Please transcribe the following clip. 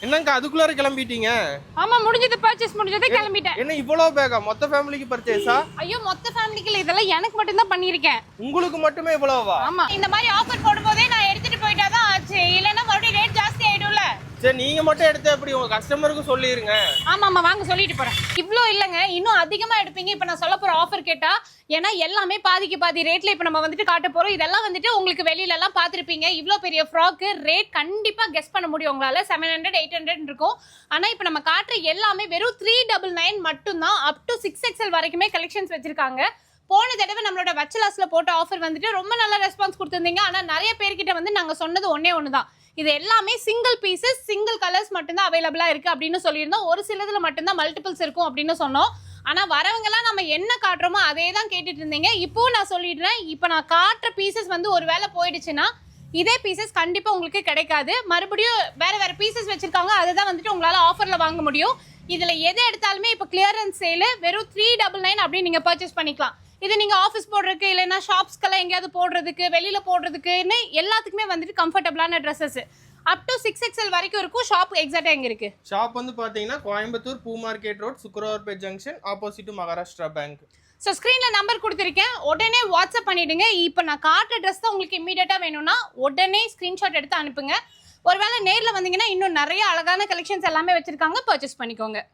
என்னங்க அதுக்குள்ளார கிளம்பிட்டீங்க? ஆமா முடிஞ்சது, பர்ச்சேஸ் முடிஞ்சது கிளம்பிட்டேன். என்ன இவ்வளவு பேகா? மொத்த ஃபேமிலிக்கு பர்ச்சேஸா? ஐயோ மொத்த ஃபேமிலிக்கு இல்ல, இதெல்லாம் எனக்கு மட்டும் தான் பண்ணிருக்கேன். உங்களுக்கு மட்டுமே இவ்வளவா? ஆமா, இந்த மாதிரி ஆஃபர் போடும்போதே நான் எடுத்துட்டு போயிட்டாதான் ஆச்சு, இல்லன்னா மறுபடியும் ரேட் ஜாஸ்தி ஆயிடும்ல. சரி நீங்க மட்டும் எடுத்து எப்படி உங்க கஸ்டமருக்கு சொல்லிருங்க. ஆமா வாங்க சொல்லிட்டு போறேன். இவ்ளோ இல்லங்க, இன்னும் அதிகமா எடுப்பீங்க இப்ப நான் சொல்ல போற ஆஃபர் கேட்டா. ஏன்னா எல்லாமே பாதிக்கு பாதி ரேட்ல இப்ப நம்ம வந்துட்டு காட்ட போறோம். இதெல்லாம் வந்துட்டு உங்களுக்கு வெளியில எல்லாம் பாத்திருப்பீங்க. இவ்ளோ பெரிய ஃப்ராக் ரேட் கண்டிப்பா கெஸ் பண்ண முடியும் உங்களால. 700 800 இருக்கும். ஆனா இப்ப நம்ம காட்டுற எல்லாமே வெறும் 399 மட்டும் தான். அப் டு 6XL வரைக்குமே கலெக்ஷன்ஸ் வச்சிருக்காங்க. போன தடவை நம்மளோட வச்சலாஸ்ல போட்ட ஆஃபர் வந்துட்டு ரொம்ப நல்ல ரெஸ்பான்ஸ் கொடுத்திருந்தீங்க. ஆனா நிறைய பேர்கிட்ட வந்து நாங்க சொன்னது ஒன்னே ஒண்ணுதான், இது எல்லாமே சிங்கிள் பீசஸ் சிங்கிள் கலர்ஸ் மட்டும்தான் அவைலபிளா இருக்கு அப்படின்னு சொல்லியிருந்தோம். ஒரு சிலதுல மட்டும்தான் மல்டிபிள்ஸ் இருக்கும் அப்படின்னு சொன்னோம். ஆனா வரவங்க எல்லாம் நம்ம என்ன காட்டுறோமோ அதே தான் கேட்டுட்டு இருந்தீங்க. இப்போ நான் சொல்லிடுறேன், இப்போ நான் காட்டுற பீசஸ் வந்து ஒரு வேளை போயிடுச்சுன்னா இதே பீசஸ் கண்டிப்பா உங்களுக்கு கிடைக்காது. மறுபடியும் வேற வேற பீசஸ் வச்சிருக்காங்க, அதை தான் வந்துட்டு உங்களால ஆஃபர்ல வாங்க முடியும். இதுல எது எடுத்தாலுமே இப்போ கிளியரன்ஸ் சேல் வெறும் 399 அப்படின்னு நீங்க பர்ச்சேஸ் பண்ணிக்கலாம். இது நீங்க ஆஃபீஸ் போடுறதுக்கு இல்லைன்னா ஷாப்ஸ்க்கெல்லாம் எங்கேயாவது போடுறதுக்கு வெளியில போடுறதுக்குன்னு எல்லாத்துக்குமே வந்துட்டு கம்ஃபர்டபுளான ட்ரெஸ்ஸஸ் அப் டு 6XL வரைக்கும் இருக்கும். ஷாப் எக்ஸாக்டா எங்க இருக்கு? ஷாப் வந்து பாத்தீங்கன்னா கோயம்புத்தூர் பூ market road, Sukrawarpet junction, opposite Maharashtra bank. So ஸ்க்ரீனில் நம்பர் கொடுத்துருக்கேன், உடனே வாட்ஸ்அப் பண்ணிவிடுங்க. இப்போ நான் காட்டுற ட்ரெஸ் தான் உங்களுக்கு இம்மீடியட்டாக வேணும்னா உடனே ஸ்க்ரீன்ஷாட் எடுத்து அனுப்புங்க. ஒருவேளை நேரில் வந்தீங்கன்னா இன்னும் நிறைய அழகான கலெக்ஷன்ஸ் எல்லாமே வச்சுருக்காங்க, பர்ச்சேஸ் பண்ணிக்கோங்க.